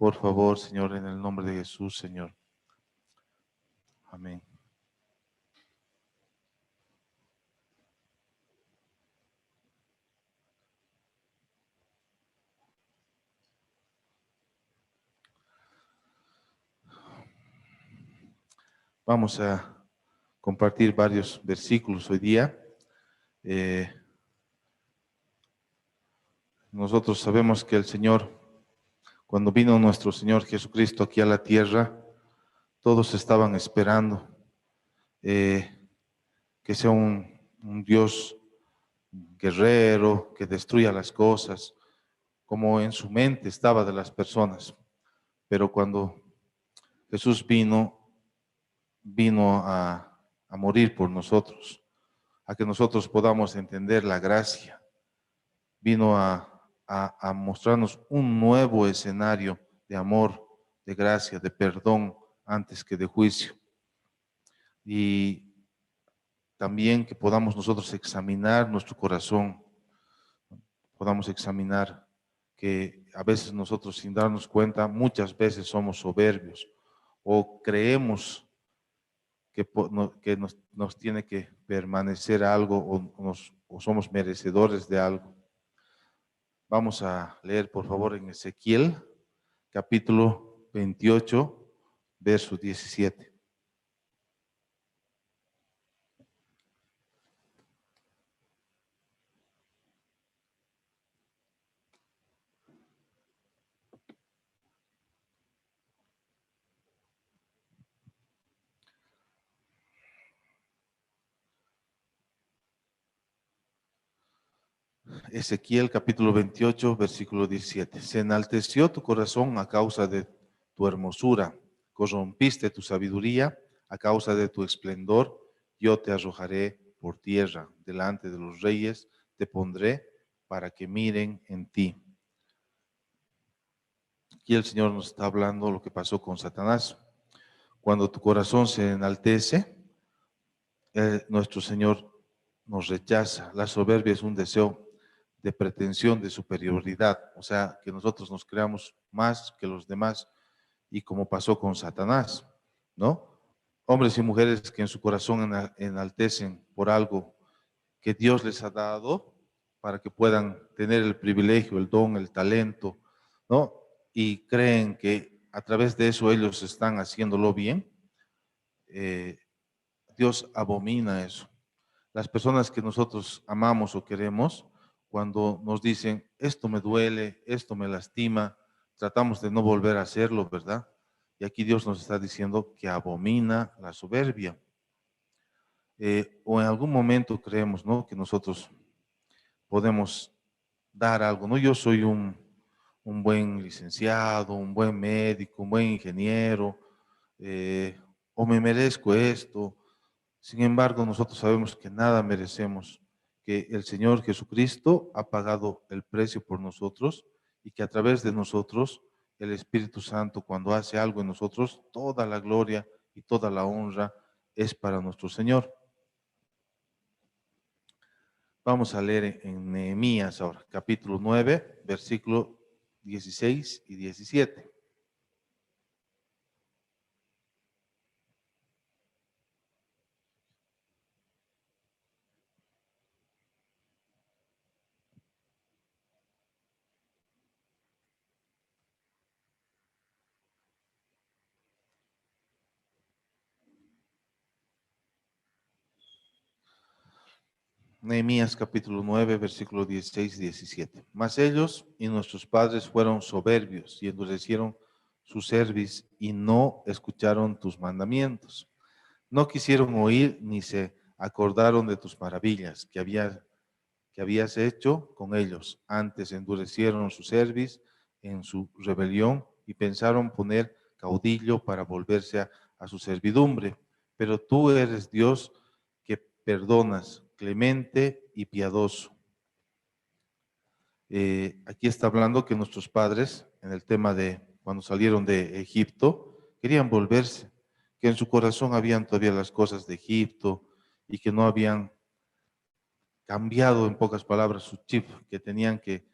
Por favor, Señor, en el nombre de Jesús, Señor. Amén. Vamos a compartir varios versículos hoy día. Nosotros sabemos que el Señor, cuando vino nuestro Señor Jesucristo aquí a la tierra, todos estaban esperando que sea un Dios guerrero, que destruya las cosas, como en su mente estaba de las personas. Pero cuando Jesús vino a morir por nosotros, a que nosotros podamos entender la gracia, vino a mostrarnos un nuevo escenario de amor, de gracia, de perdón, antes que de juicio. Y también que podamos nosotros examinar nuestro corazón, podamos examinar que a veces nosotros sin darnos cuenta, muchas veces somos soberbios o creemos que nos tiene que permanecer algo o somos merecedores de algo. Vamos a leer, por favor, en Ezequiel, capítulo 28, verso 17. Ezequiel capítulo 28, versículo 17. Se enalteció tu corazón a causa de tu hermosura, corrompiste tu sabiduría a causa de tu esplendor, yo te arrojaré por tierra, delante de los reyes te pondré para que miren en ti. Aquí el Señor nos está hablando lo que pasó con Satanás. Cuando tu corazón se enaltece, nuestro Señor nos rechaza. La soberbia es un deseo de pretensión, de superioridad, o sea, que nosotros nos creamos más que los demás, y como pasó con Satanás, ¿no? Hombres y mujeres que en su corazón enaltecen por algo que Dios les ha dado para que puedan tener el privilegio, el don, el talento, ¿no? Y creen que a través de eso ellos están haciéndolo bien. Dios abomina eso. Las personas que nosotros amamos o queremos, cuando nos dicen, esto me duele, esto me lastima, tratamos de no volver a hacerlo, ¿verdad? Y aquí Dios nos está diciendo que abomina la soberbia. O en algún momento creemos, ¿no?, que nosotros podemos dar algo, ¿no? Yo soy un buen licenciado, un buen médico, un buen ingeniero, o me merezco esto. Sin embargo, nosotros sabemos que nada merecemos, que el Señor Jesucristo ha pagado el precio por nosotros y que a través de nosotros, el Espíritu Santo, cuando hace algo en nosotros, toda la gloria y toda la honra es para nuestro Señor. Vamos a leer en Nehemías ahora, capítulo 9, versículo 16 y 17. Nehemías capítulo 9, versículo 16 y 17. Mas ellos y nuestros padres fueron soberbios y endurecieron su cerviz y no escucharon tus mandamientos. No quisieron oír ni se acordaron de tus maravillas que habías hecho con ellos. Antes endurecieron su cerviz en su rebelión y pensaron poner caudillo para volverse a su servidumbre. Pero tú eres Dios que perdonas, clemente y piadoso. Aquí está hablando que nuestros padres, en el tema de cuando salieron de Egipto, querían volverse, que en su corazón habían todavía las cosas de Egipto y que no habían cambiado, en pocas palabras, su chip, que tenían que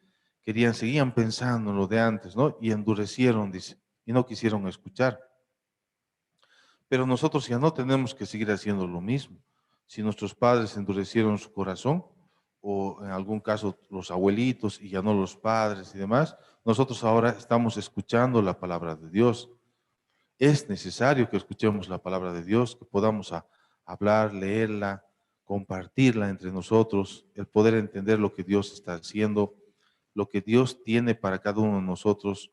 seguían pensando en lo de antes, ¿no? Y endurecieron, dice, y no quisieron escuchar. Pero nosotros ya no tenemos que seguir haciendo lo mismo. Si nuestros padres endurecieron su corazón, o en algún caso los abuelitos y ya no los padres y demás, nosotros ahora estamos escuchando la palabra de Dios. Es necesario que escuchemos la palabra de Dios, que podamos hablar, leerla, compartirla entre nosotros, el poder entender lo que Dios está haciendo, lo que Dios tiene para cada uno de nosotros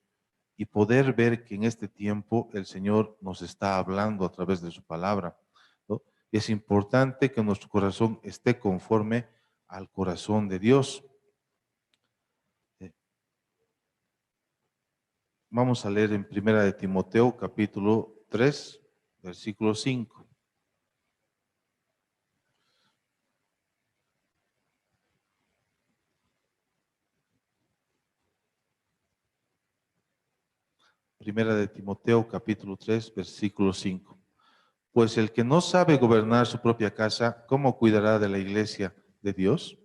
y poder ver que en este tiempo el Señor nos está hablando a través de su palabra, ¿no? Es importante que nuestro corazón esté conforme al corazón de Dios. Eh, Vamos a leer en Primera de Timoteo, capítulo 3, versículo 5. Primera de Timoteo, capítulo 3, versículo 5. Pues el que no sabe gobernar su propia casa, ¿cómo cuidará de la iglesia de Dios?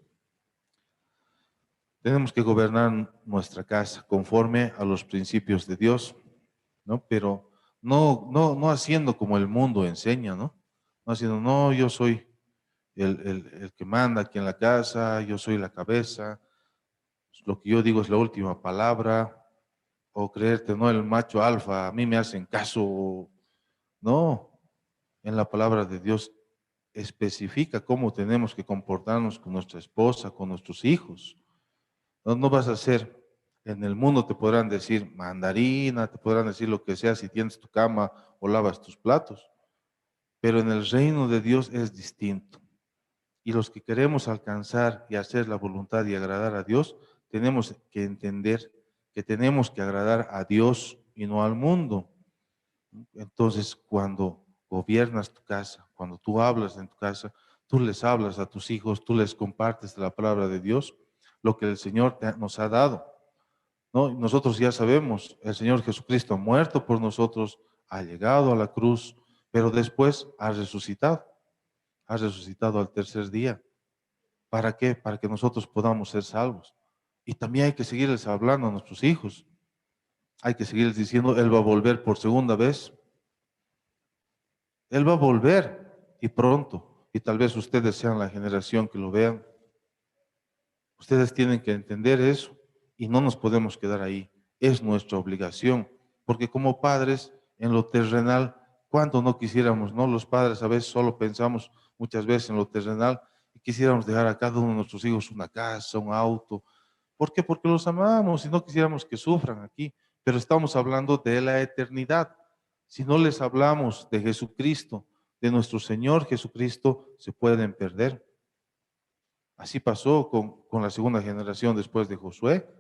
Tenemos que gobernar nuestra casa conforme a los principios de Dios, ¿no? Pero no haciendo como el mundo enseña, ¿no? No haciendo, no, yo soy el que manda aquí en la casa, yo soy la cabeza, lo que yo digo es la última palabra, o creerte, no, el macho alfa, a mí me hacen caso. No, en la palabra de Dios especifica cómo tenemos que comportarnos con nuestra esposa, con nuestros hijos. No vas a ser, en el mundo te podrán decir mandarina, te podrán decir lo que sea si tienes tu cama o lavas tus platos, pero en el reino de Dios es distinto. Y los que queremos alcanzar y hacer la voluntad y agradar a Dios, tenemos que entender que tenemos que agradar a Dios y no al mundo. Entonces, cuando gobiernas tu casa, cuando tú hablas en tu casa, tú les hablas a tus hijos, tú les compartes la palabra de Dios, lo que el Señor nos ha dado, ¿no? Nosotros ya sabemos, el Señor Jesucristo ha muerto por nosotros, ha llegado a la cruz, pero después ha resucitado al tercer día. ¿Para qué? Para que nosotros podamos ser salvos. Y también hay que seguirles hablando a nuestros hijos. Hay que seguirles diciendo, Él va a volver por segunda vez. Él va a volver y pronto. Y tal vez ustedes sean la generación que lo vean. Ustedes tienen que entender eso y no nos podemos quedar ahí. Es nuestra obligación, porque como padres en lo terrenal, ¿cuánto no quisiéramos, no? Los padres a veces solo pensamos muchas veces en lo terrenal y quisiéramos dejar a cada uno de nuestros hijos una casa, un auto. ¿Por qué? Porque los amamos y no quisiéramos que sufran aquí, pero estamos hablando de la eternidad. Si no les hablamos de Jesucristo, de nuestro Señor Jesucristo, se pueden perder. Así pasó con la segunda generación después de Josué.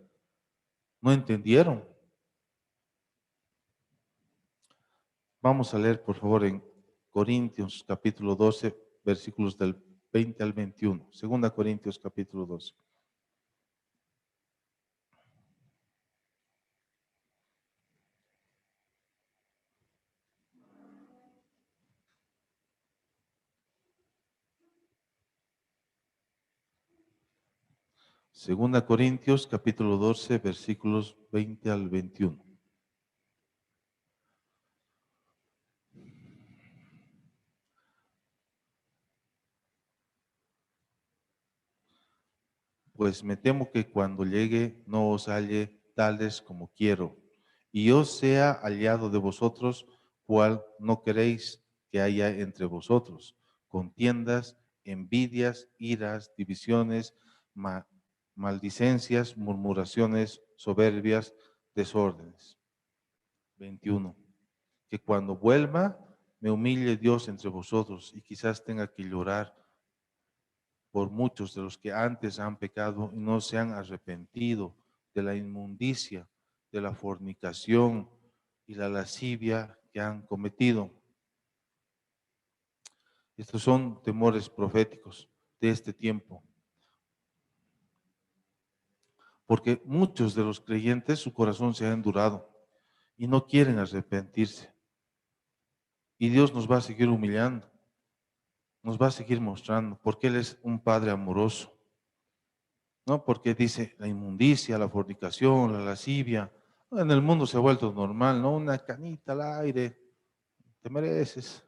No entendieron. Vamos a leer, por favor, en Corintios capítulo 12, versículos del 20 al 21. Segunda Corintios capítulo 12. Segunda Corintios capítulo 12, versículos 20 al 21. Pues me temo que cuando llegue no os halle tales como quiero, y yo sea hallado de vosotros, cual no queréis que haya entre vosotros, contiendas, envidias, iras, divisiones, maldicencias, murmuraciones, soberbias, desórdenes. 21. Que cuando vuelva me humille Dios entre vosotros y quizás tenga que llorar por muchos de los que antes han pecado y no se han arrepentido de la inmundicia, de la fornicación y la lascivia que han cometido. Estos son temores proféticos de este tiempo, porque muchos de los creyentes su corazón se ha endurado y no quieren arrepentirse. Y Dios nos va a seguir humillando, nos va a seguir mostrando, porque Él es un Padre amoroso. ¿no? Porque dice la inmundicia, la fornicación, la lascivia. En el mundo se ha vuelto normal, ¿no? Una canita al aire, te mereces.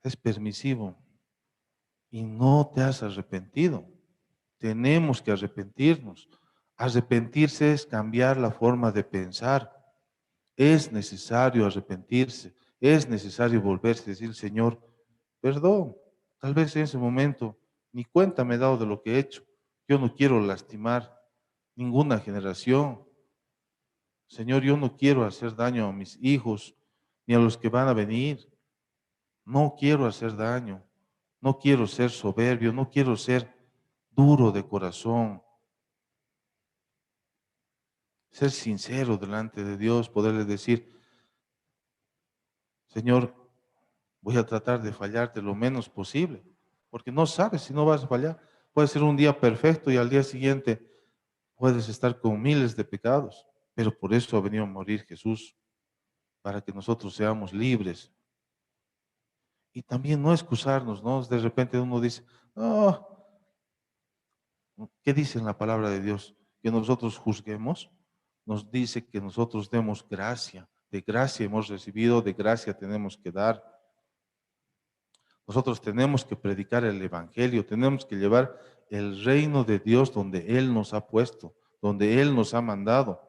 Es permisivo y no te has arrepentido. Tenemos que arrepentirnos. Arrepentirse es cambiar la forma de pensar. Es necesario arrepentirse. Es necesario volverse y decir, Señor, perdón. Tal vez en ese momento ni cuenta me he dado de lo que he hecho. Yo no quiero lastimar ninguna generación. Señor, yo no quiero hacer daño a mis hijos ni a los que van a venir. No quiero hacer daño. No quiero ser soberbio. No quiero ser duro de corazón. Ser sincero delante de Dios, poderle decir, Señor, voy a tratar de fallarte lo menos posible, porque no sabes si no vas a fallar. Puede ser un día perfecto y al día siguiente puedes estar con miles de pecados, pero por eso ha venido a morir Jesús, para que nosotros seamos libres. Y también no excusarnos, ¿no? De repente uno dice, no, ¿qué dice en la palabra de Dios? Que nosotros juzguemos, nos dice que nosotros demos gracia, de gracia hemos recibido, de gracia tenemos que dar. Nosotros tenemos que predicar el Evangelio, tenemos que llevar el reino de Dios donde Él nos ha puesto, donde Él nos ha mandado,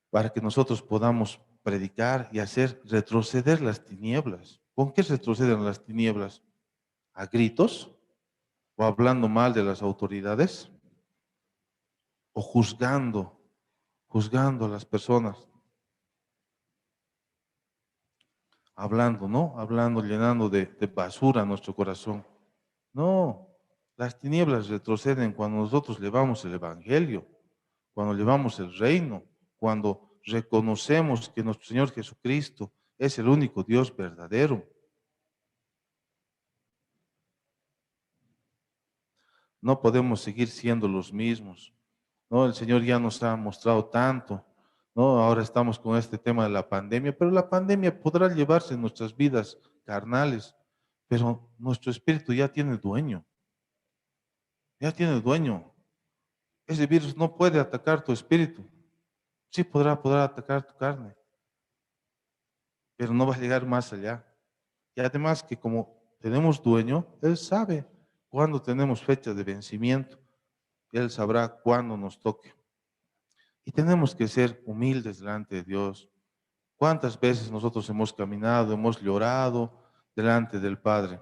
para que nosotros podamos predicar y hacer retroceder las tinieblas. ¿Con qué retroceden las tinieblas? ¿A gritos? ¿O hablando mal de las autoridades? ¿O juzgando a las personas? Hablando, ¿no? Hablando, llenando de basura nuestro corazón. No, las tinieblas retroceden cuando nosotros llevamos el Evangelio, cuando llevamos el reino, cuando reconocemos que nuestro Señor Jesucristo es el único Dios verdadero. No podemos seguir siendo los mismos, ¿no? El Señor ya nos ha mostrado tanto, ¿no? Ahora estamos con este tema de la pandemia, pero la pandemia podrá llevarse en nuestras vidas carnales, pero nuestro espíritu ya tiene dueño, ya tiene dueño. Ese virus no puede atacar tu espíritu. Sí podrá atacar tu carne, pero no va a llegar más allá. Y además que como tenemos dueño, Él sabe cuándo tenemos fecha de vencimiento. Él sabrá cuándo nos toque. Y tenemos que ser humildes delante de Dios. ¿Cuántas veces nosotros hemos caminado, hemos llorado delante del Padre?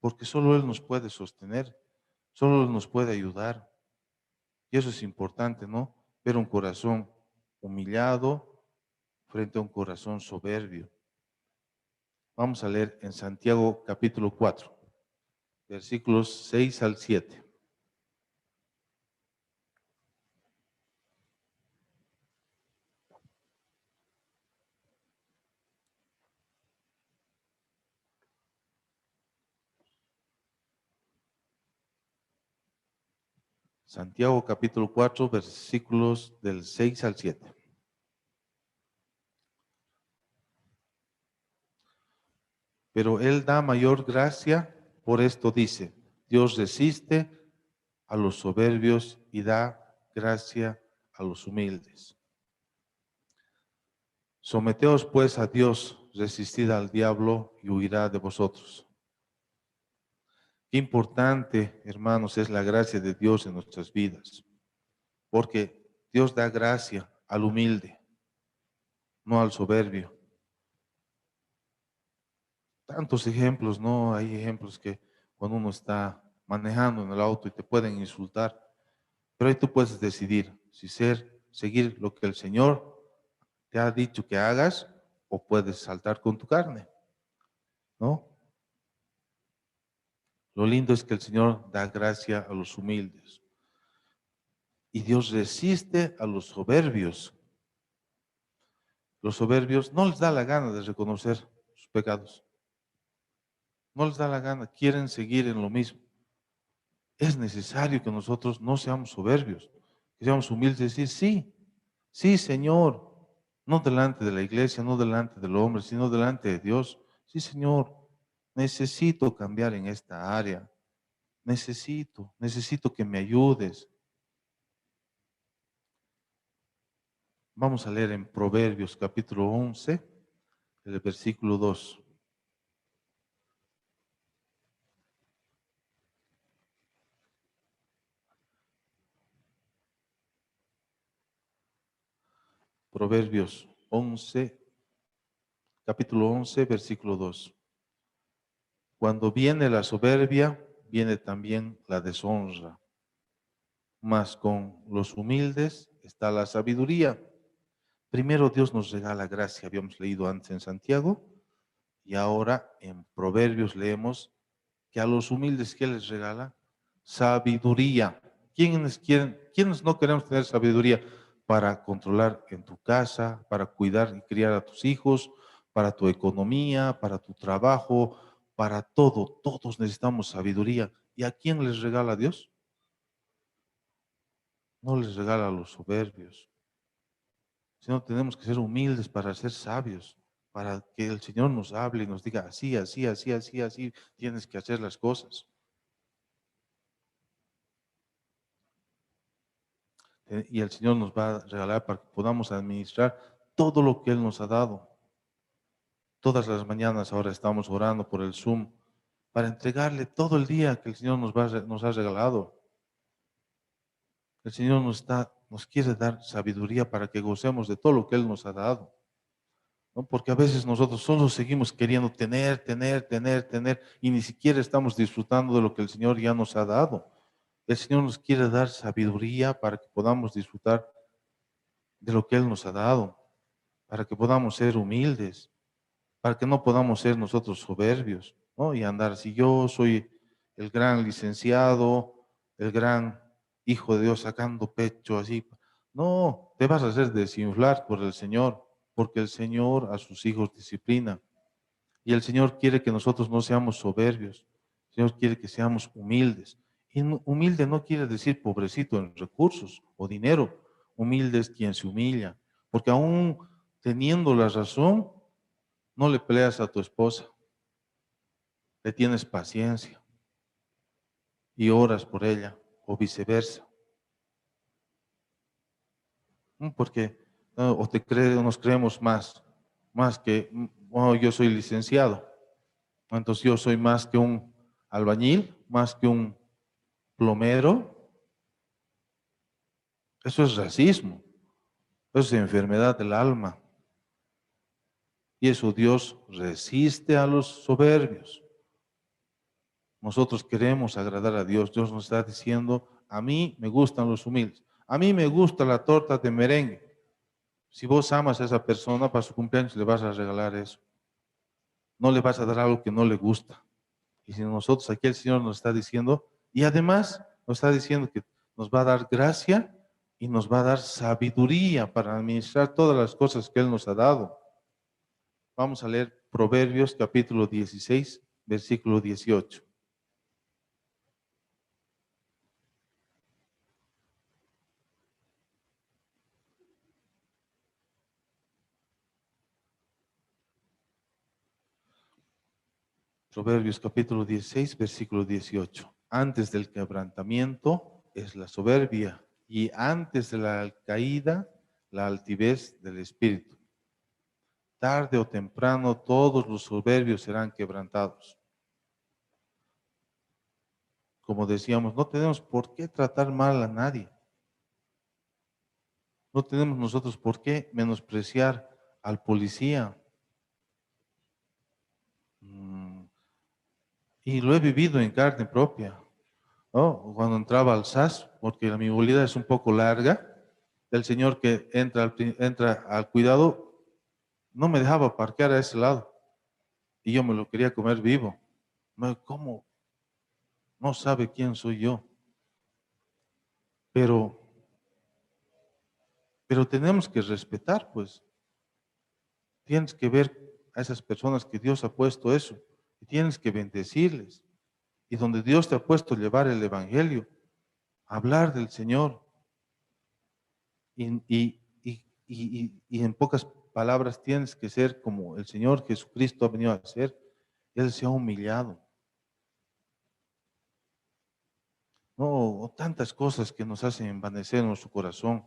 Porque solo Él nos puede sostener, solo Él nos puede ayudar. Y eso es importante, ¿no? Ver un corazón humillado frente a un corazón soberbio. Vamos a leer en Santiago capítulo 4, versículos 6 al 7. Santiago capítulo 4, versículos del 6 al 7. Pero Él da mayor gracia, por esto dice, Dios resiste a los soberbios y da gracia a los humildes. Someteos pues a Dios, resistid al diablo y huirá de vosotros. Qué importante, hermanos, es la gracia de Dios en nuestras vidas, porque Dios da gracia al humilde, no al soberbio. Tantos ejemplos, ¿no? Hay ejemplos que cuando uno está manejando en el auto y te pueden insultar, pero ahí tú puedes decidir si seguir lo que el Señor te ha dicho que hagas o puedes saltar con tu carne, ¿no? Lo lindo es que el Señor da gracia a los humildes y Dios resiste a los soberbios. Los soberbios no les da la gana de reconocer sus pecados, no les da la gana, quieren seguir en lo mismo. Es necesario que nosotros no seamos soberbios, que seamos humildes y decir, sí, sí, Señor, no delante de la iglesia, no delante del hombre, sino delante de Dios. Sí, Señor, necesito cambiar en esta área. necesito que me ayudes. Vamos a leer en Proverbios capítulo 11, el versículo 2. Proverbios 11, capítulo 11, versículo 2. Cuando viene la soberbia, viene también la deshonra, mas con los humildes está la sabiduría. Primero Dios nos regala gracia, habíamos leído antes en Santiago, y ahora en Proverbios leemos que a los humildes, ¿qué les regala? Sabiduría. ¿Quiénes no queremos tener sabiduría para controlar en tu casa, para cuidar y criar a tus hijos, para tu economía, para tu trabajo, para todo? Todos necesitamos sabiduría. ¿Y a quién les regala Dios? No les regala a los soberbios, sino tenemos que ser humildes para ser sabios, para que el Señor nos hable y nos diga así, así, así, así, así, tienes que hacer las cosas. Y el Señor nos va a regalar para que podamos administrar todo lo que Él nos ha dado. Todas las mañanas ahora estamos orando por el Zoom para entregarle todo el día que el Señor nos ha regalado. El Señor nos quiere dar sabiduría para que gocemos de todo lo que Él nos ha dado, ¿no? Porque a veces nosotros solo seguimos queriendo tener, y ni siquiera estamos disfrutando de lo que el Señor ya nos ha dado. El Señor nos quiere dar sabiduría para que podamos disfrutar de lo que Él nos ha dado, para que podamos ser humildes, para que no podamos ser nosotros soberbios, ¿no? Y andar, si yo soy el gran licenciado, el gran hijo de Dios sacando pecho así, no, te vas a hacer desinflar por el Señor, porque el Señor a sus hijos disciplina. Y el Señor quiere que nosotros no seamos soberbios, el Señor quiere que seamos humildes. Y humilde no quiere decir pobrecito en recursos o dinero, humilde es quien se humilla, porque aún teniendo la razón, no le peleas a tu esposa, le tienes paciencia y oras por ella, o viceversa. Porque o nos creemos más que, oh, yo soy licenciado, entonces yo soy más que un albañil, más que un plomero. Eso es racismo, eso es enfermedad del alma. Y eso Dios resiste a los soberbios. Nosotros queremos agradar a Dios. Dios nos está diciendo, a mí me gustan los humildes. A mí me gusta la torta de merengue. Si vos amas a esa persona, para su cumpleaños le vas a regalar eso. No le vas a dar algo que no le gusta. Y si nosotros, aquí el Señor nos está diciendo, y además nos está diciendo que nos va a dar gracia y nos va a dar sabiduría para administrar todas las cosas que Él nos ha dado. Vamos a leer Proverbios capítulo 16, versículo 18. Proverbios capítulo 16, versículo 18. Antes del quebrantamiento es la soberbia, y antes de la caída, la altivez del espíritu. Tarde o temprano todos los soberbios serán quebrantados. Como decíamos, no tenemos por qué tratar mal a nadie. No tenemos nosotros por qué menospreciar al policía. Y lo he vivido en carne propia, ¿no? Cuando entraba al SAS, porque mi movilidad es un poco larga, el señor que entra al cuidado no me dejaba parquear a ese lado y yo me lo quería comer vivo. ¿Cómo? No sabe quién soy yo. Pero tenemos que respetar, pues. Tienes que ver a esas personas que Dios ha puesto eso y tienes que bendecirles. Y donde Dios te ha puesto llevar el evangelio, hablar del Señor. Y en pocas palabras tienes que ser como el Señor Jesucristo ha venido a ser. Él se ha humillado. No, o tantas cosas que nos hacen envanecer nuestro corazón,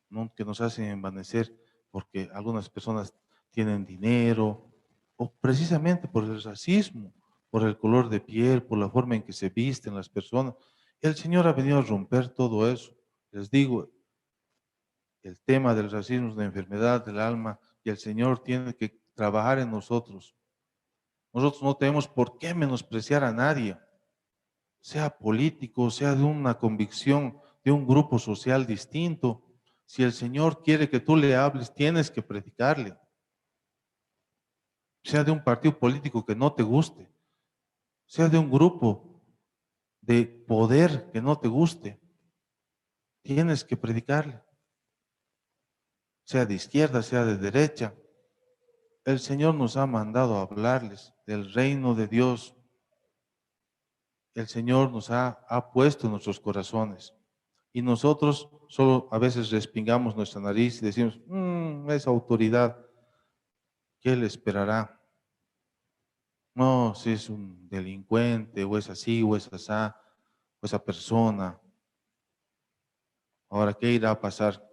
¿no? Que nos hacen envanecer porque algunas personas tienen dinero, o precisamente por el racismo, por el color de piel, por la forma en que se visten las personas. El Señor ha venido a romper todo eso. Les digo, el tema del racismo es una enfermedad del alma y el Señor tiene que trabajar en nosotros. Nosotros no tenemos por qué menospreciar a nadie, sea político, sea de una convicción, de un grupo social distinto. Si el Señor quiere que tú le hables, tienes que predicarle. Sea de un partido político que no te guste, sea de un grupo de poder que no te guste, tienes que predicarle. Sea de izquierda, sea de derecha. El Señor nos ha mandado a hablarles del reino de Dios. El Señor nos ha puesto en nuestros corazones. Y nosotros solo a veces respingamos nuestra nariz y decimos, esa autoridad, ¿qué le esperará? No, si es un delincuente, o es así, o es asá, o esa persona. Ahora, ¿qué irá a pasar?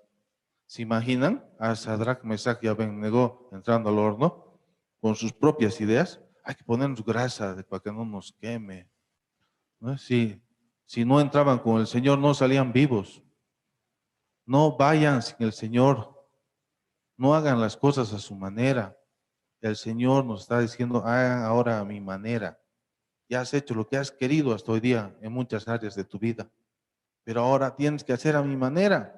¿Se imaginan a Sadrach, Mesach y Abednego entrando al horno con sus propias ideas? Hay que ponernos grasa para que no nos queme, ¿no? Si no entraban con el Señor, no salían vivos. No vayan sin el Señor. No hagan las cosas a su manera. El Señor nos está diciendo, hagan ahora a mi manera. Ya has hecho lo que has querido hasta hoy día en muchas áreas de tu vida, pero ahora tienes que hacer a mi manera.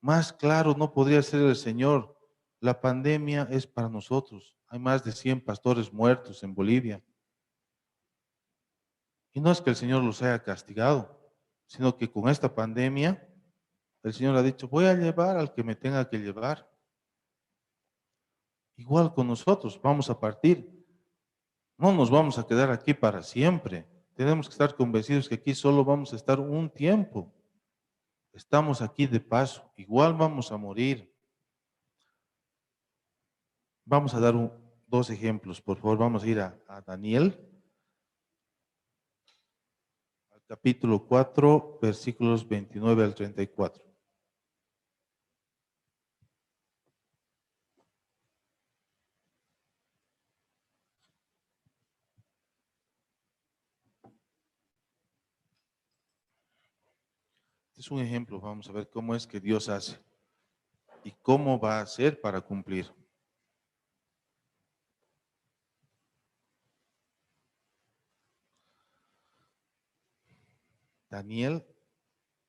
Más claro no podría ser el Señor. La pandemia es para nosotros. Hay más de 100 pastores muertos en Bolivia. Y no es que el Señor los haya castigado, sino que con esta pandemia el Señor ha dicho, voy a llevar al que me tenga que llevar. Igual con nosotros, vamos a partir. No nos vamos a quedar aquí para siempre. Tenemos que estar convencidos que aquí solo vamos a estar un tiempo. Estamos aquí de paso. Igual vamos a morir. Vamos a dar dos ejemplos, por favor. Vamos a ir a Daniel, al capítulo 4, versículos 29 al 34. Este es un ejemplo. Vamos a ver cómo es que Dios hace y cómo va a hacer para cumplir. Daniel,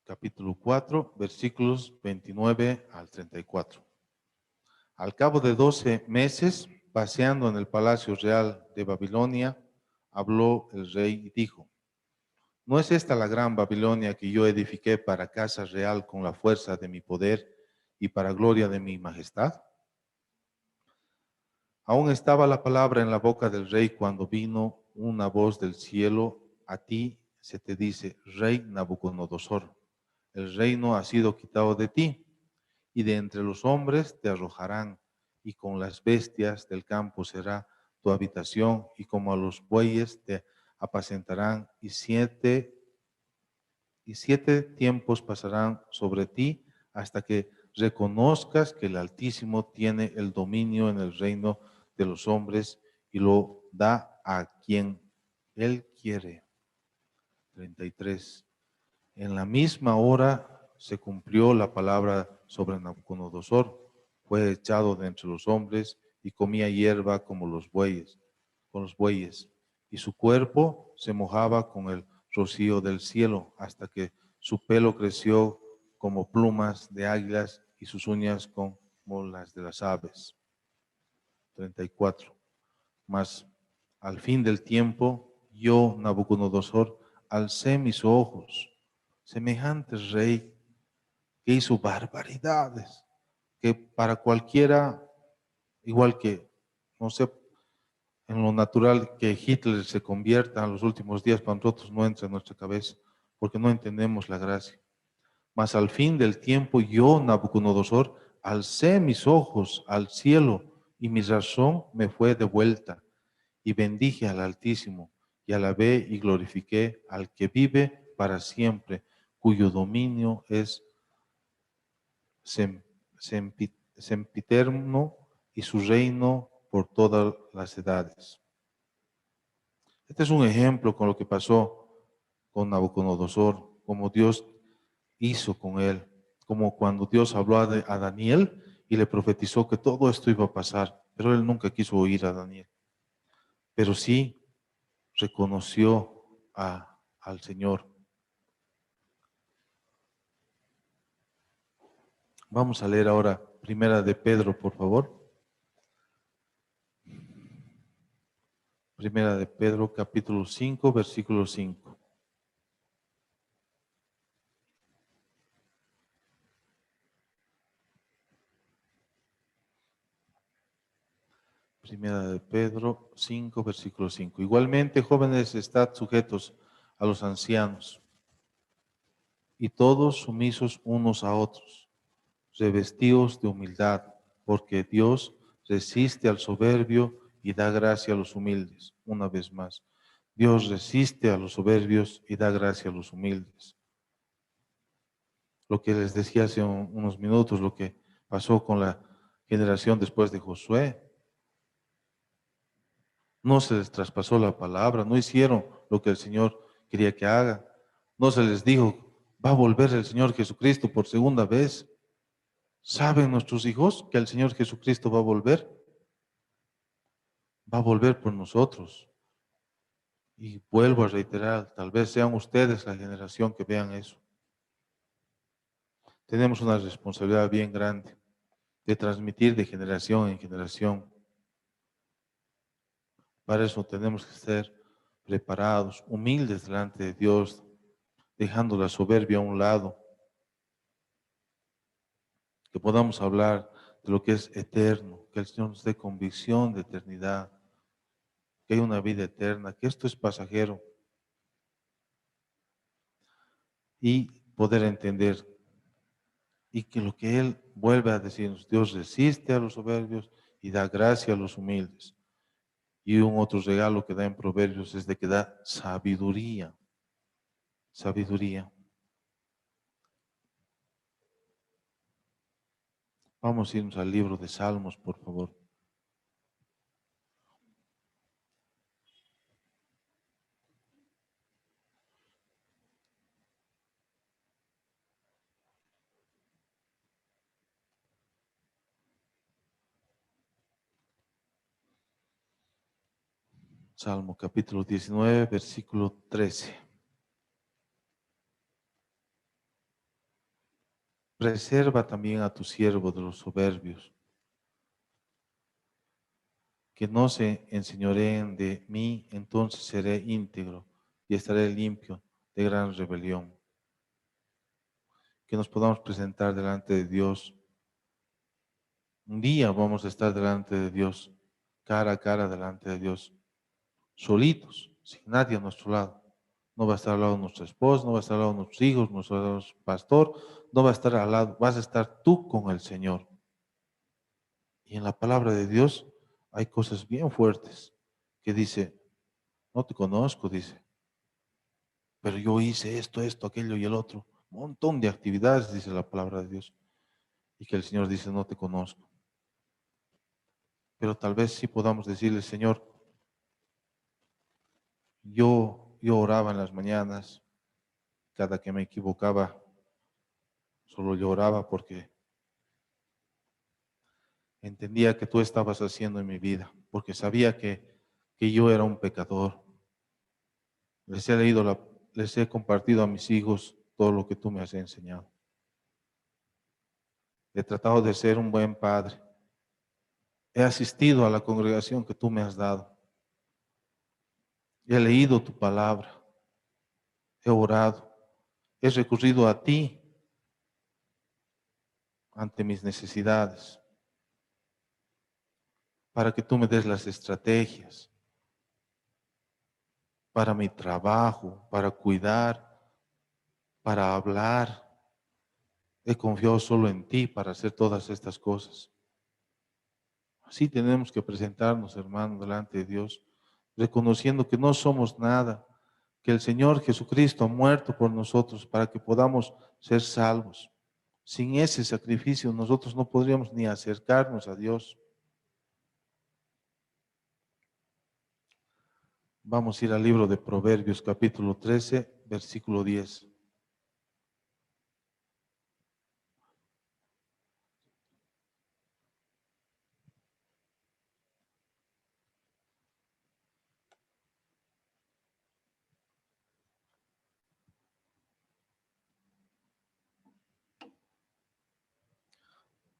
capítulo 4, versículos 29 al 34. Al cabo de 12 meses, paseando en el palacio real de Babilonia, habló el rey y dijo, ¿no es esta la gran Babilonia que yo edifiqué para casa real con la fuerza de mi poder y para gloria de mi majestad? Aún estaba la palabra en la boca del rey cuando vino una voz del cielo, a ti se te dice, rey Nabucodonosor, el reino ha sido quitado de ti y de entre los hombres te arrojarán, y con las bestias del campo será tu habitación, y como a los bueyes te apacentarán, y siete tiempos pasarán sobre ti hasta que reconozcas que el Altísimo tiene el dominio en el reino de los hombres y lo da a quien Él quiere. 33. En la misma hora se cumplió la palabra sobre Nabucodonosor. Fue echado de entre los hombres y comía hierba como los bueyes, con los bueyes. Y su cuerpo se mojaba con el rocío del cielo hasta que su pelo creció como plumas de águilas y sus uñas como las de las aves. 34. Mas al fin del tiempo, yo, Nabucodonosor, alcé mis ojos, semejante rey que hizo barbaridades, que para cualquiera, igual que, no sé, en lo natural que Hitler se convierta en los últimos días, para nosotros no entra en nuestra cabeza, porque no entendemos la gracia. Mas al fin del tiempo, yo, Nabucodonosor, alcé mis ojos al cielo y mi razón me fue devuelta y bendije al Altísimo y alabé y glorifiqué al que vive para siempre, cuyo dominio es sempiterno y su reino por todas las edades. Este es un ejemplo con lo que pasó con Nabucodonosor, como Dios hizo con él, como cuando Dios habló a Daniel y le profetizó que todo esto iba a pasar, pero él nunca quiso oír a Daniel, pero sí reconoció al Señor. Vamos a leer ahora Primera de Pedro, por favor. Primera de Pedro, capítulo 5, versículo 5. Primera de Pedro 5, versículo 5. Igualmente, jóvenes, estad sujetos a los ancianos y todos sumisos unos a otros, revestidos de humildad, porque Dios resiste al soberbio y da gracia a los humildes. Una vez más, Dios resiste a los soberbios y da gracia a los humildes. Lo que les decía hace unos minutos, lo que pasó con la generación después de Josué. No se les traspasó la palabra, no hicieron lo que el Señor quería que haga. No se les dijo, va a volver el Señor Jesucristo por segunda vez. ¿Saben nuestros hijos que el Señor Jesucristo va a volver? Va a volver por nosotros. Y vuelvo a reiterar, tal vez sean ustedes la generación que vean eso. Tenemos una responsabilidad bien grande de transmitir de generación en generación. Para eso tenemos que ser preparados, humildes delante de Dios, dejando la soberbia a un lado, que podamos hablar de lo que es eterno, que el Señor nos dé convicción de eternidad, que hay una vida eterna, que esto es pasajero, y poder entender, y que lo que Él vuelve a decirnos, Dios resiste a los soberbios y da gracia a los humildes. Y un otro regalo que da en Proverbios es de que da sabiduría, sabiduría. Vamos a irnos al libro de Salmos, por favor. Salmo capítulo 19, versículo 13. Preserva también a tu siervo de los soberbios, que no se enseñoreen de mí, entonces seré íntegro y estaré limpio de gran rebelión. Que nos podamos presentar delante de Dios. Un día vamos a estar delante de Dios, cara a cara delante de Dios, solitos, sin nadie a nuestro lado. No va a estar al lado de nuestra esposa, no va a estar al lado de nuestros hijos, nuestro pastor, no va a estar al lado, vas a estar tú con el Señor. Y en la palabra de Dios hay cosas bien fuertes que dice, no te conozco, dice, pero yo hice esto, aquello y el otro. Un montón de actividades, dice la palabra de Dios. Y que el Señor dice, no te conozco. Pero tal vez sí podamos decirle, Señor, yo oraba en las mañanas, cada que me equivocaba, solo lloraba porque entendía que tú estabas haciendo en mi vida, porque sabía que yo era un pecador. Les he compartido a mis hijos todo lo que tú me has enseñado. He tratado de ser un buen padre. He asistido a la congregación que tú me has dado. He leído tu palabra. He orado. He recurrido a ti ante mis necesidades para que tú me des las estrategias para mi trabajo, para cuidar, para hablar. He confiado solo en ti para hacer todas estas cosas. Así tenemos que presentarnos, hermanos, delante de Dios, reconociendo que no somos nada, que el Señor Jesucristo ha muerto por nosotros para que podamos ser salvos. Sin ese sacrificio nosotros no podríamos ni acercarnos a Dios. Vamos a ir al libro de Proverbios, capítulo 13, versículo 10.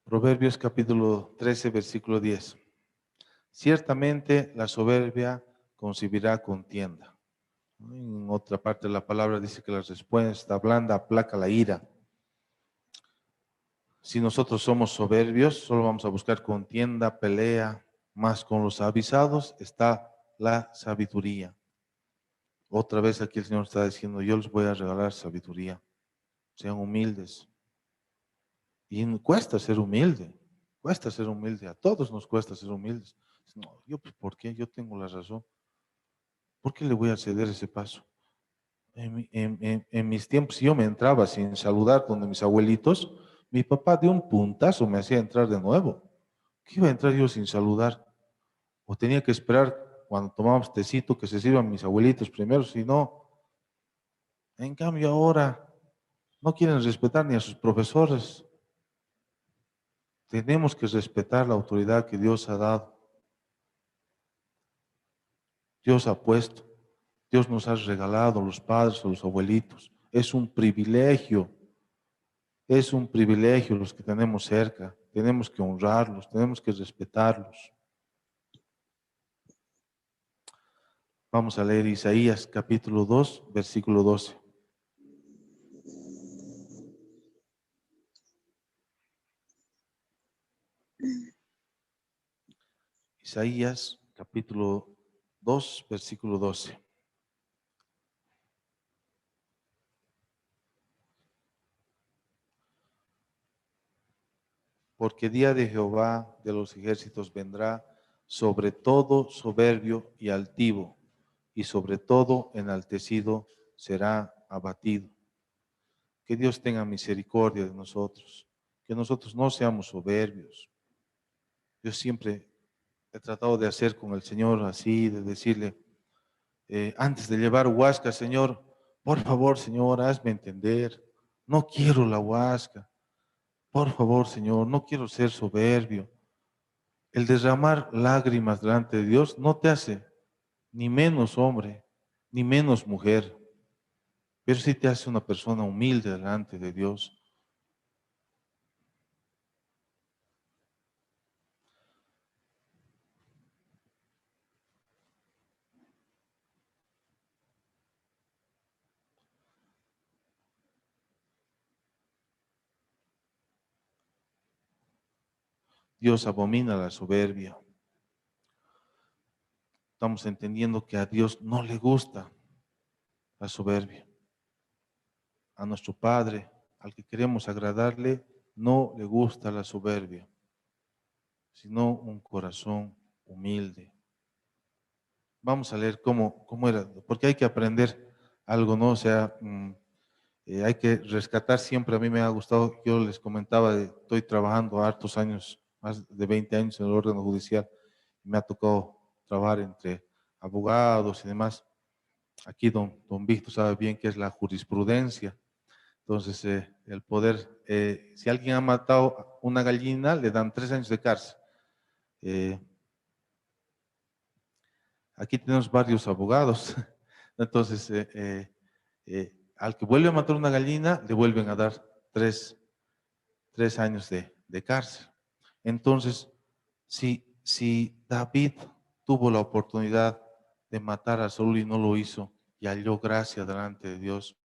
Proverbios, capítulo 13, versículo 10. Ciertamente la soberbia concebirá contienda. En otra parte de la palabra dice que la respuesta blanda aplaca la ira. Si nosotros somos soberbios, solo vamos a buscar contienda, pelea, más con los avisados está la sabiduría. Otra vez aquí el Señor está diciendo, yo les voy a regalar sabiduría. Sean humildes. Y cuesta ser humilde, a todos nos cuesta ser humildes. No, yo, pues, ¿por qué? Yo tengo la razón. ¿Por qué le voy a ceder ese paso? En mis tiempos, si yo me entraba sin saludar donde mis abuelitos, mi papá de un puntazo me hacía entrar de nuevo. ¿Qué iba a entrar yo sin saludar? O tenía que esperar cuando tomábamos tecito que se sirvan mis abuelitos primero, si no. En cambio ahora no quieren respetar ni a sus profesores. Tenemos que respetar la autoridad que Dios ha dado. Dios ha puesto. Dios nos ha regalado a los padres, a los abuelitos. Es un privilegio los que tenemos cerca. Tenemos que honrarlos, tenemos que respetarlos. Vamos a leer Isaías capítulo 2, versículo 12. Isaías capítulo 2, versículo 12. Porque día de Jehová de los ejércitos vendrá sobre todo soberbio y altivo, y sobre todo enaltecido será abatido. Que Dios tenga misericordia de nosotros, que nosotros no seamos soberbios. Yo siempre he tratado de hacer con el Señor así, de decirle, antes de llevar huasca, Señor, por favor, Señor, hazme entender, no quiero la huasca, por favor, Señor, no quiero ser soberbio. El derramar lágrimas delante de Dios no te hace ni menos hombre, ni menos mujer, pero sí te hace una persona humilde delante de Dios. Dios abomina la soberbia. Estamos entendiendo que a Dios no le gusta la soberbia. A nuestro Padre, al que queremos agradarle, no le gusta la soberbia, sino un corazón humilde. Vamos a leer cómo era, porque hay que aprender algo, ¿no? O sea, hay que rescatar siempre, a mí me ha gustado, yo les comentaba, estoy trabajando hartos años, más de 20 años en el órgano judicial, y me ha tocado trabajar entre abogados y demás. Aquí don Víctor sabe bien qué es la jurisprudencia. Entonces, el poder, si alguien ha matado una gallina, le dan 3 años de cárcel. Aquí tenemos varios abogados. Entonces, al que vuelve a matar una gallina, le vuelven a dar 3 años de cárcel. Entonces, si David tuvo la oportunidad de matar a Saúl y no lo hizo, y halló gracia delante de Dios,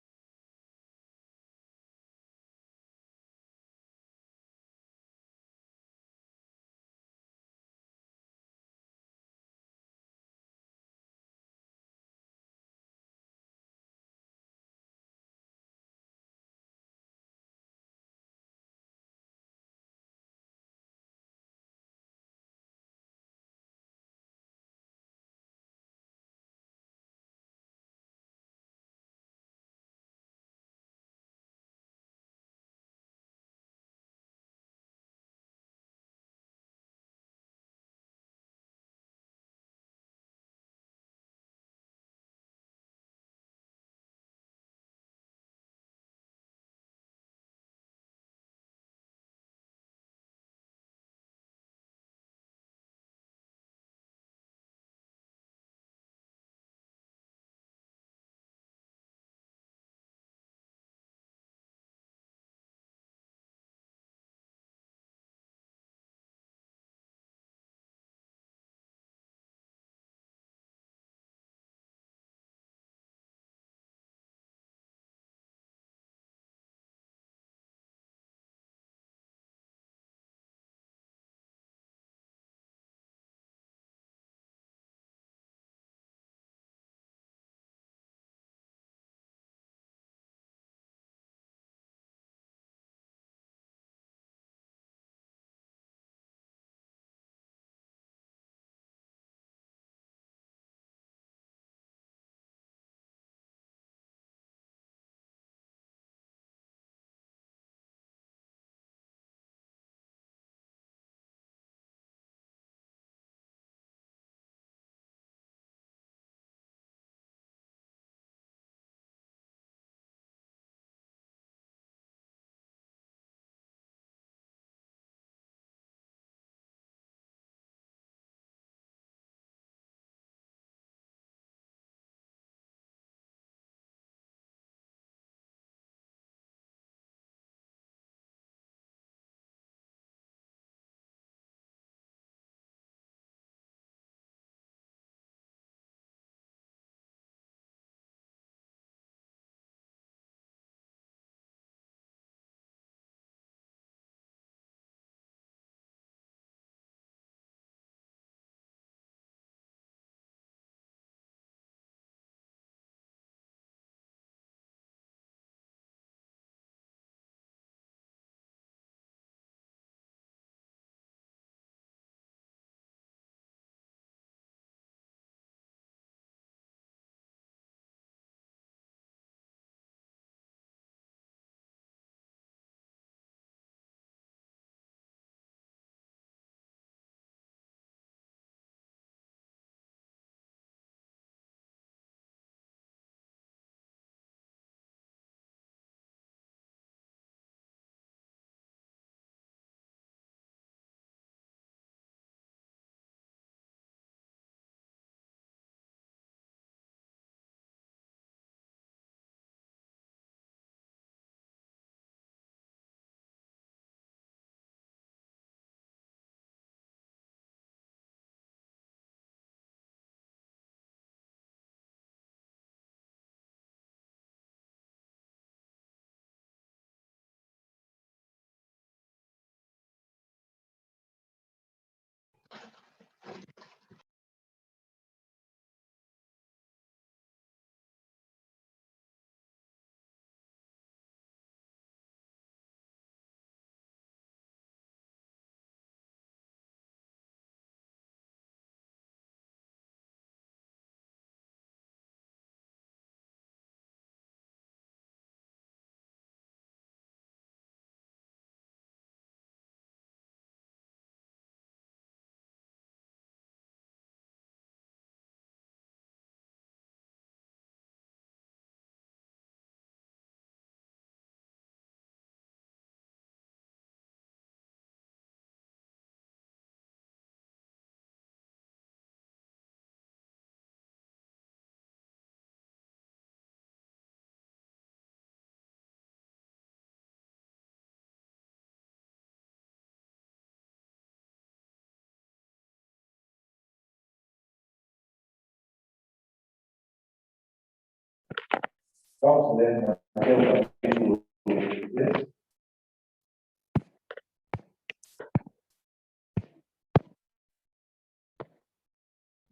Vamos a leer Mateo capítulo 23.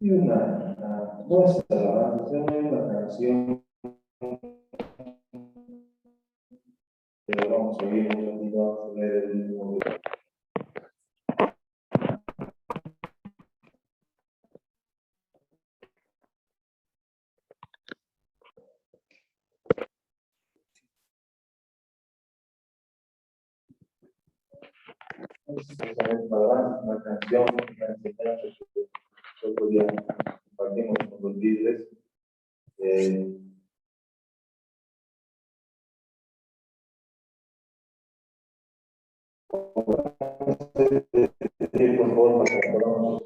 Y una muestra de alabanza, una canción que vamos a oír un ratito, vamos a leer el último video. Una canción, una enseñanza que otro día compartimos con los líderes. Por favor, para que podamos.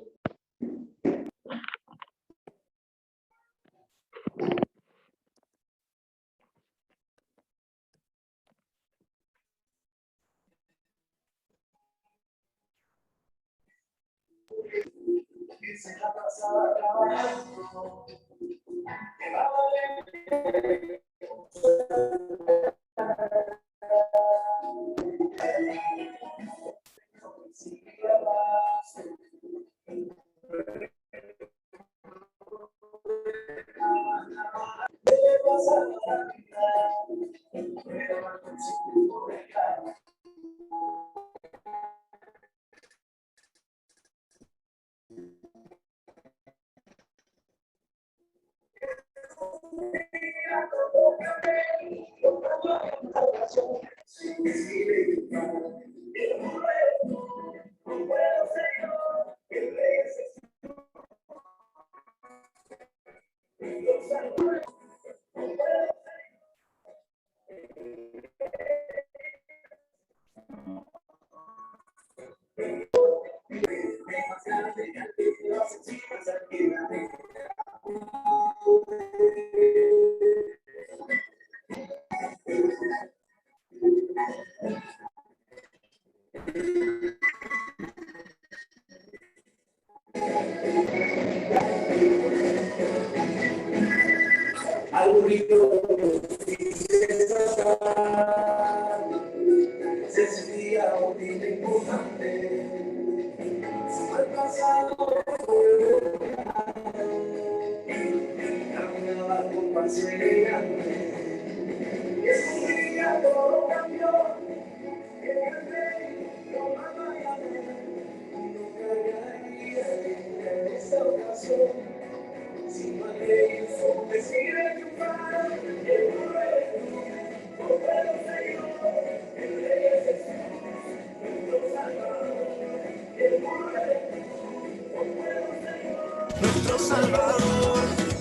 Nuestro Salvador,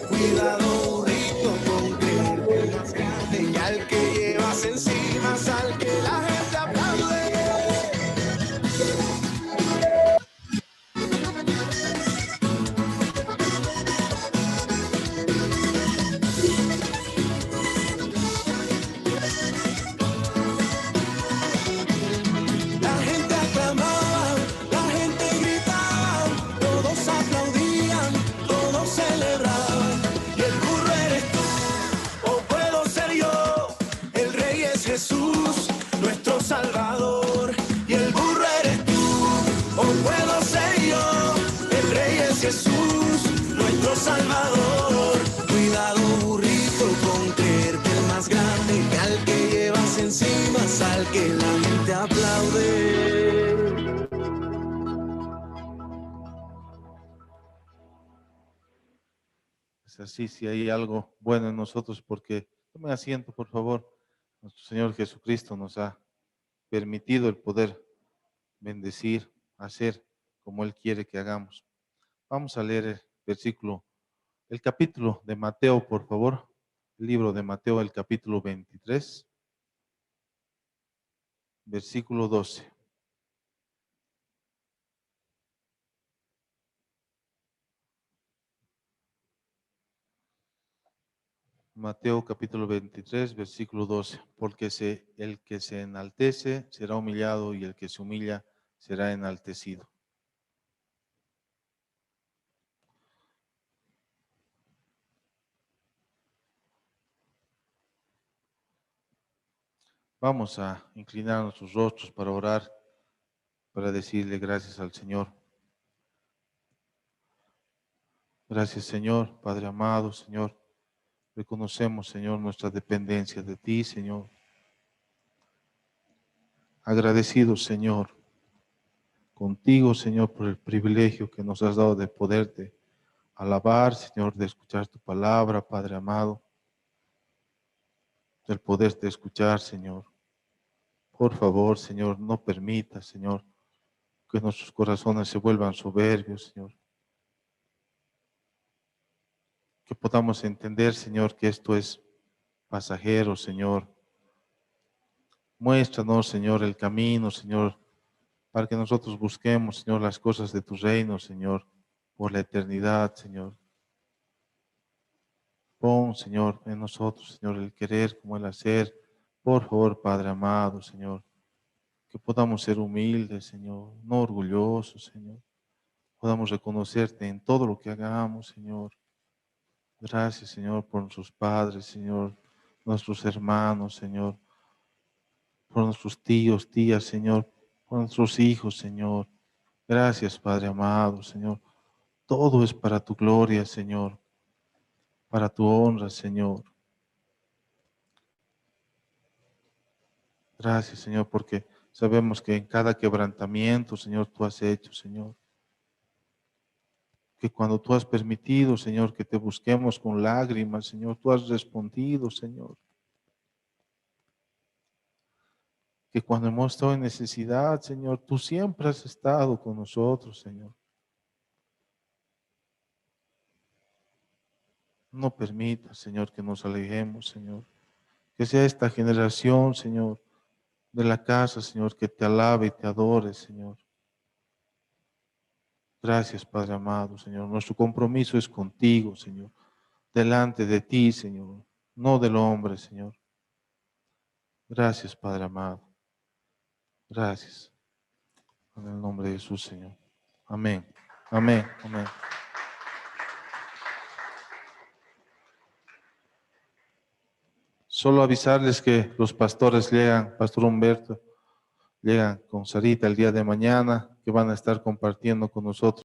cuidado burrito con creer que es más grande y al que llevas encima, al que la gente aplaude. La gente aclamaba, la gente gritaba, todos aplaudían, todos celebraban. Y el burro eres tú, o puedo ser yo. El rey es Jesús, nuestro Salvador. Y el burro eres tú, o puedo ser yo. El rey es Jesús, nuestro Salvador. Cuidado burrito con creer que el más grande, que al que llevas encima, al que la gente aplaude. Es así, si hay algo bueno en nosotros, porque tome asiento, por favor. Nuestro Señor Jesucristo nos ha permitido el poder bendecir, hacer como Él quiere que hagamos. Vamos a leer el capítulo de Mateo, por favor. El libro de Mateo, el capítulo 23, versículo 12. Mateo capítulo 23, versículo 12. Porque el que se enaltece será humillado y el que se humilla será enaltecido. Vamos a inclinar nuestros rostros para orar, para decirle gracias al Señor. Gracias, Señor, Padre amado, Señor. Reconocemos, Señor, nuestra dependencia de ti, Señor. Agradecidos, Señor, contigo, Señor, por el privilegio que nos has dado de poderte alabar, Señor, de escuchar tu palabra, Padre amado, del poderte escuchar, Señor. Por favor, Señor, no permita, Señor, que nuestros corazones se vuelvan soberbios, Señor. Que podamos entender, Señor, que esto es pasajero, Señor. Muéstranos, Señor, el camino, Señor, para que nosotros busquemos, Señor, las cosas de tu reino, Señor, por la eternidad, Señor. Pon, Señor, en nosotros, Señor, el querer como el hacer. Por favor, Padre amado, Señor, que podamos ser humildes, Señor, no orgullosos, Señor. Podamos reconocerte en todo lo que hagamos, Señor. Gracias, Señor, por nuestros padres, Señor, nuestros hermanos, Señor, por nuestros tíos, tías, Señor, por nuestros hijos, Señor. Gracias, Padre amado, Señor. Todo es para tu gloria, Señor, para tu honra, Señor. Gracias, Señor, porque sabemos que en cada quebrantamiento, Señor, tú has hecho, Señor. Que cuando tú has permitido, Señor, que te busquemos con lágrimas, Señor, tú has respondido, Señor. Que cuando hemos estado en necesidad, Señor, tú siempre has estado con nosotros, Señor. No permitas, Señor, que nos alejemos, Señor. Que sea esta generación, Señor, de la casa, Señor, que te alabe y te adore, Señor. Gracias, Padre amado, Señor. Nuestro compromiso es contigo, Señor. Delante de ti, Señor. No del hombre, Señor. Gracias, Padre amado. Gracias. En el nombre de Jesús, Señor. Amén. Amén. Amén. Solo avisarles que los pastores llegan, Pastor Humberto, llegan con Sarita el día de mañana, que van a estar compartiendo con nosotros.